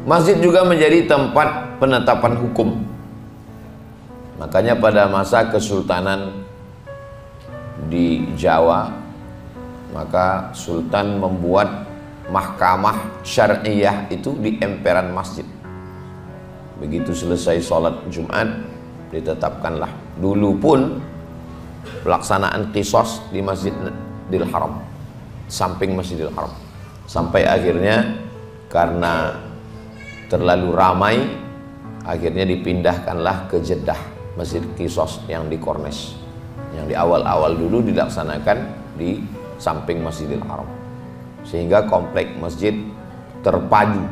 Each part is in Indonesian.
Masjid juga menjadi tempat penetapan hukum. Makanya pada masa kesultanan di Jawa, maka sultan membuat mahkamah syariah itu di emperan masjid. Begitu selesai sholat Jumat, ditetapkanlah. Dulu pun pelaksanaan qisas di Masjidil Haram, samping Masjidil Haram, sampai akhirnya karena terlalu ramai, akhirnya dipindahkanlah ke Jeddah, Masjid Qisas yang di Kornes, yang di awal-awal dulu dilaksanakan di samping Masjidil Haram, sehingga komplek masjid terpadu,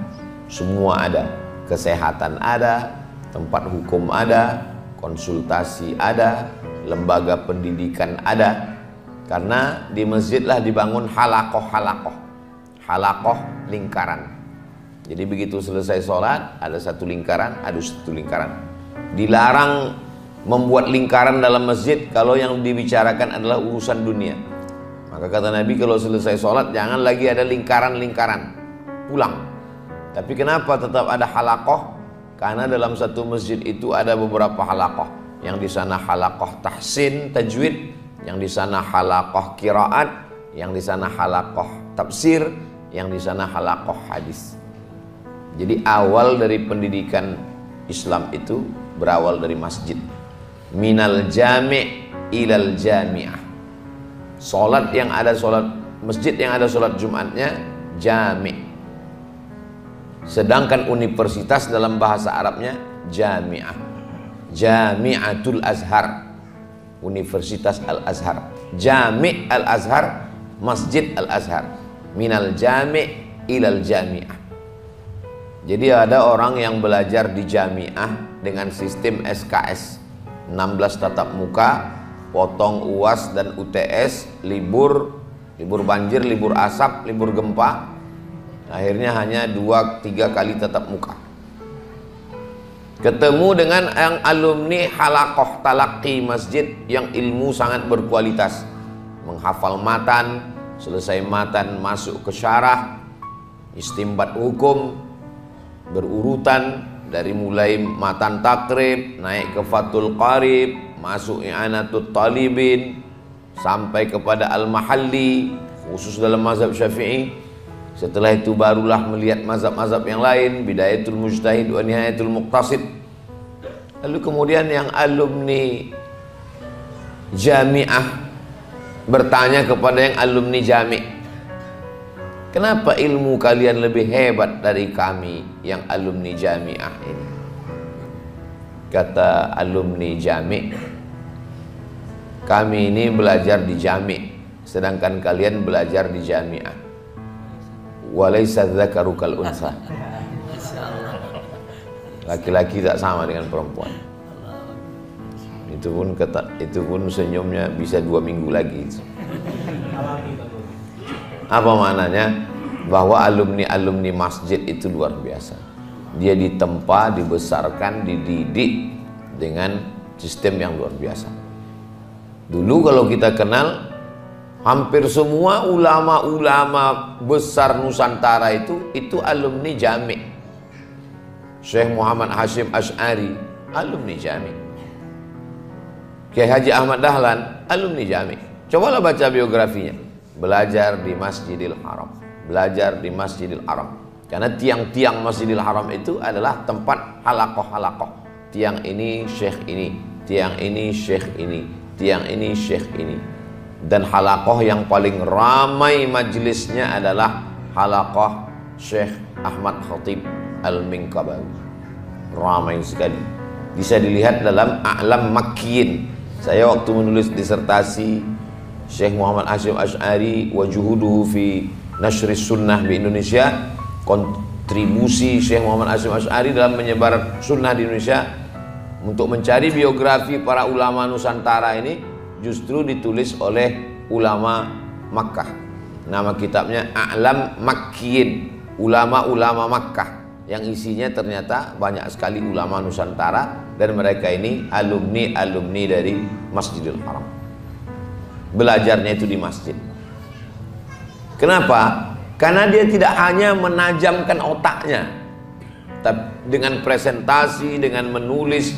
semua ada, kesehatan ada, tempat hukum ada, konsultasi ada, lembaga pendidikan ada. Karena di masjidlah dibangun halakoh lingkaran. Jadi begitu selesai sholat, ada satu lingkaran, ada satu lingkaran. Dilarang membuat lingkaran dalam masjid kalau yang dibicarakan adalah urusan dunia. Maka kata Nabi, kalau selesai sholat jangan lagi ada lingkaran-lingkaran, pulang. Tapi kenapa tetap ada halakoh? Karena dalam satu masjid itu ada beberapa halakoh. Yang di sana halakoh tahsin, tajwid, yang di sana halakoh qiraat, yang di sana halakoh tafsir, yang di sana halakoh hadis. Jadi awal dari pendidikan Islam itu berawal dari masjid. Minal jami' ilal jami'ah. Salat yang ada salat, masjid yang ada salat Jumatnya jami'. Sedangkan universitas dalam bahasa Arabnya jami'ah. Jami'atul Azhar, Universitas Al-Azhar. Jami' Al-Azhar, Masjid Al-Azhar. Minal jami' ilal jami'ah. Jadi ada orang yang belajar di jami'ah dengan sistem SKS, 16 tatap muka, potong UAS dan UTS, libur banjir, libur asap, libur gempa. Akhirnya hanya 2-3 kali tatap muka. Ketemu dengan yang alumni halakoh talaqi masjid yang ilmu sangat berkualitas, menghafal matan, selesai matan masuk ke syarah, istimbat hukum, berurutan dari mulai matan takrib, naik ke fatul qarib, masuk i'anatut talibin, sampai kepada al-mahalli, khusus dalam mazhab Syafi'i. Setelah itu barulah melihat mazhab-mazhab yang lain, bidayatul mujtahid wa nihayatul muqtasid. Lalu kemudian yang alumni jami'ah bertanya kepada yang alumni jami', kenapa ilmu kalian lebih hebat dari kami yang alumni jami'ah ini? Kata alumni jami', kami ini belajar di jami', sedangkan kalian belajar di jami'ah. Walaysa dzakaru kal unsa. Laki-laki tak sama dengan perempuan. Itu pun senyumnya bisa 2 minggu lagi. Apa maknanya? Bahwa alumni masjid itu luar biasa. Dia ditempa, dibesarkan, dididik dengan sistem yang luar biasa. Dulu kalau kita kenal, hampir semua ulama-ulama besar Nusantara itu alumni jami'. Syekh Muhammad Hashim Asy'ari alumni jami'. Kiai Haji Ahmad Dahlan alumni jami'. Cobalah baca biografinya. Belajar di Masjidil Haram, belajar di Masjidil Haram. Karena tiang-tiang Masjidil Haram itu adalah tempat halakoh-halakoh. Tiang ini syekh ini, tiang ini syekh ini, tiang ini syekh ini. Dan halakoh yang paling ramai majelisnya adalah halakoh Syekh Ahmad Khatib Al-Minqabawi. Ramai sekali. Bisa dilihat dalam A'lam Makkiyin. Saya waktu menulis disertasi Syekh Muhammad Hashim Asy'ari wa juhuduhu fi nashris sunnah di Indonesia, kontribusi Syekh Muhammad Hashim Asy'ari dalam menyebar sunnah di Indonesia, untuk mencari biografi para ulama Nusantara ini justru ditulis oleh ulama Makkah. Nama kitabnya A'lam Makkiyin, ulama-ulama Makkah, yang isinya ternyata banyak sekali ulama Nusantara, dan mereka ini alumni dari Masjidil Haram. Belajarnya itu di masjid. Kenapa? Karena dia tidak hanya menajamkan otaknya, dengan presentasi, dengan menulis.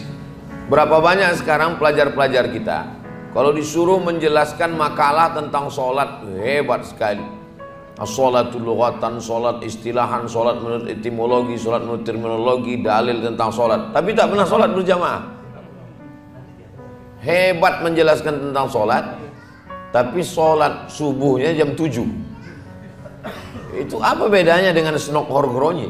Berapa banyak sekarang pelajar-pelajar kita kalau disuruh menjelaskan makalah tentang sholat, hebat sekali. Sholatul lughatan, sholat istilahan, sholat menurut etimologi, sholat menurut terminologi, dalil tentang sholat, tapi tak pernah sholat berjamaah. Hebat menjelaskan tentang sholat, tapi sholat subuhnya jam 7. Itu apa bedanya dengan Snok Horgroni?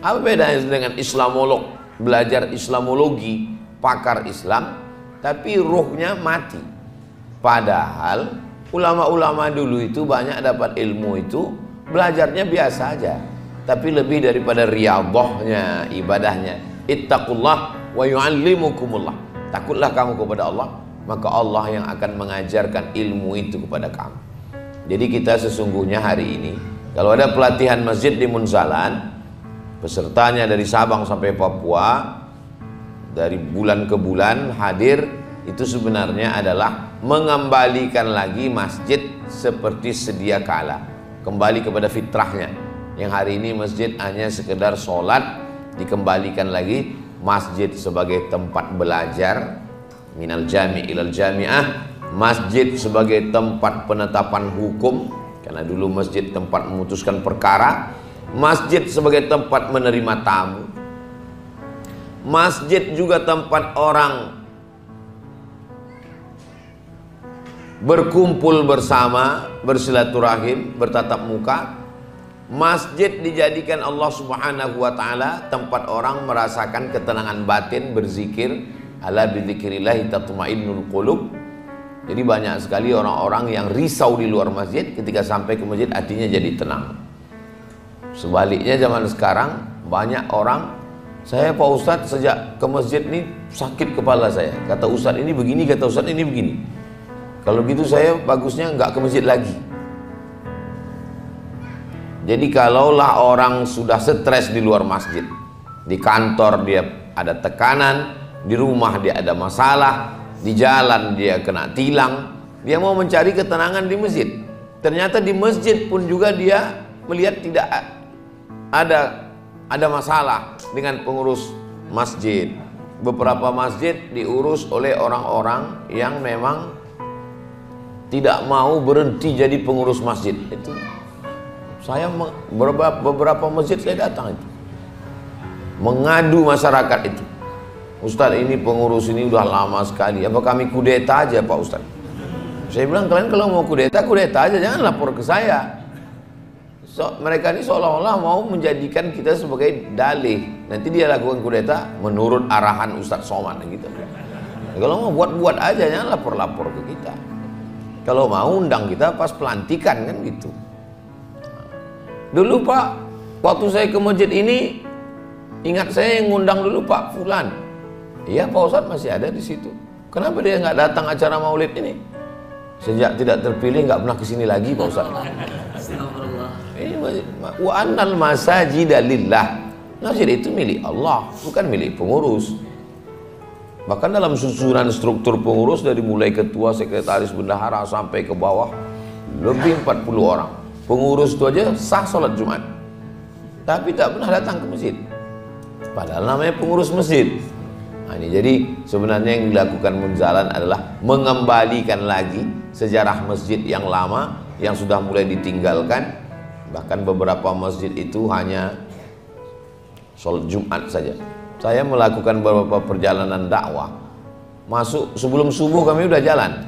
Apa bedanya dengan Islamolog, belajar Islamologi, pakar Islam, tapi ruhnya mati? Padahal ulama-ulama dulu itu banyak dapat ilmu itu belajarnya biasa aja, tapi lebih daripada riyadhahnya, ibadahnya. Ittaqullah wa yu'allimukumullah. Takutlah kamu kepada Allah, maka Allah yang akan mengajarkan ilmu itu kepada kamu. Jadi kita sesungguhnya hari ini kalau ada pelatihan masjid di Munzalan, pesertanya dari Sabang sampai Papua, dari bulan ke bulan hadir, itu sebenarnya adalah mengembalikan lagi masjid seperti sedia kala, kembali kepada fitrahnya. Yang hari ini masjid hanya sekedar sholat, dikembalikan lagi masjid sebagai tempat belajar, minal jami' ilal jami'ah, masjid sebagai tempat penetapan hukum, karena dulu masjid tempat memutuskan perkara, masjid sebagai tempat menerima tamu, masjid juga tempat orang berkumpul bersama, bersilaturahim, bertatap muka. Masjid dijadikan Allah Subhanahu wa taala tempat orang merasakan ketenangan batin, berzikir. Ala bidzikrillahi tatmainnul qulub. Jadi banyak sekali orang-orang yang risau di luar masjid, ketika sampai ke masjid hatinya jadi tenang. Sebaliknya zaman sekarang banyak orang, saya Pak Ustadz sejak ke masjid ini sakit kepala saya. Kata Ustadz ini begini, kata Ustadz ini begini. Kalau gitu saya bagusnya nggak ke masjid lagi. Jadi kalaulah orang sudah stres di luar masjid, di kantor dia ada tekanan, di rumah dia ada masalah, di jalan dia kena tilang, dia mau mencari ketenangan di masjid. Ternyata di masjid pun juga dia melihat tidak ada masalah dengan pengurus masjid. Beberapa masjid diurus oleh orang-orang yang memang tidak mau berhenti jadi pengurus masjid. Itu saya beberapa masjid saya datang itu mengadu masyarakat itu. Ustadz ini pengurus ini udah lama sekali, apa kami kudeta aja Pak Ustadz? Saya bilang kalian kalau mau kudeta, kudeta aja, jangan lapor ke saya. Mereka ini seolah-olah mau menjadikan kita sebagai dalih. Nanti dia lakukan kudeta menurut arahan Ustadz Somad gitu. Kalau mau buat-buat aja, jangan lapor-lapor ke kita. Kalau mau undang kita pas pelantikan kan gitu. Dulu Pak, waktu saya ke masjid ini, ingat saya yang ngundang dulu Pak Fulan. Iya Pak Ustadz masih ada di situ. Kenapa dia nggak datang acara maulid ini? Sejak tidak terpilih nggak pernah kesini lagi Pak Ustadz. Ini wa annal masajida lillah. Masjid itu milik Allah, bukan milik pengurus. Bahkan dalam susunan struktur pengurus dari mulai ketua, sekretaris, bendahara sampai ke bawah lebih 40 orang. Pengurus itu aja sah sholat Jumat, tapi tak pernah datang ke masjid. Padahal namanya pengurus masjid. Nah, ini jadi sebenarnya yang dilakukan Munzalan adalah mengembalikan lagi sejarah masjid yang lama yang sudah mulai ditinggalkan. Bahkan beberapa masjid itu hanya sholat Jumat saja. Saya melakukan beberapa perjalanan dakwah. Masuk sebelum subuh kami udah jalan.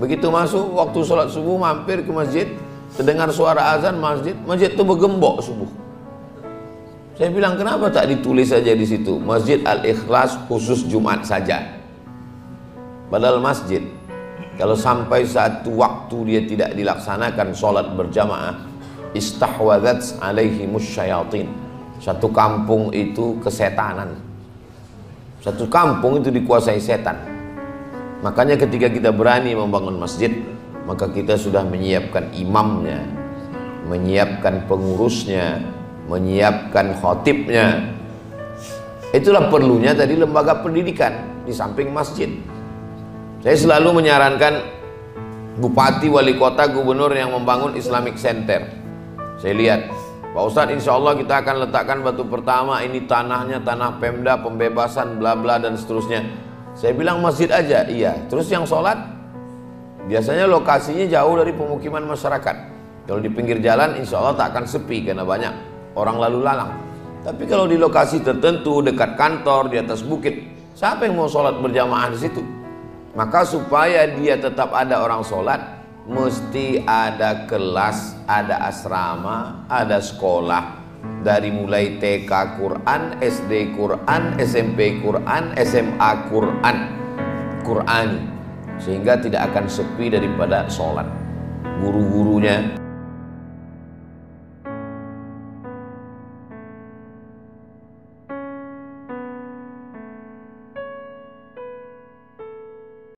Begitu masuk waktu sholat subuh mampir ke masjid, terdengar suara azan masjid itu bergembok subuh. Saya bilang kenapa tak ditulis saja di situ Masjid Al-Ikhlas khusus Jumat saja. Padahal masjid kalau sampai satu waktu dia tidak dilaksanakan sholat berjamaah, istahwadzat alaihimus syayatin. Satu kampung itu kesetanan. Satu kampung itu dikuasai setan. Makanya ketika kita berani membangun masjid, maka kita sudah menyiapkan imamnya, menyiapkan pengurusnya, menyiapkan khotibnya. Itulah perlunya tadi lembaga pendidikan di samping masjid. Saya selalu menyarankan bupati, wali kota, gubernur yang membangun Islamic Center. Saya lihat Pak Ustadz, insya Allah kita akan letakkan batu pertama, ini tanahnya tanah Pemda, pembebasan, bla bla dan seterusnya. Saya bilang masjid aja, iya. Terus yang sholat, biasanya lokasinya jauh dari pemukiman masyarakat. Kalau di pinggir jalan, insya Allah tak akan sepi karena banyak orang lalu lalang. Tapi kalau di lokasi tertentu, dekat kantor, di atas bukit, siapa yang mau sholat berjamaah di situ? Maka supaya dia tetap ada orang sholat, mesti ada kelas, ada asrama, ada sekolah. Dari mulai TK Quran, SD Quran, SMP Quran, SMA Quran, Qurani. Sehingga tidak akan sepi daripada sholat. Guru-gurunya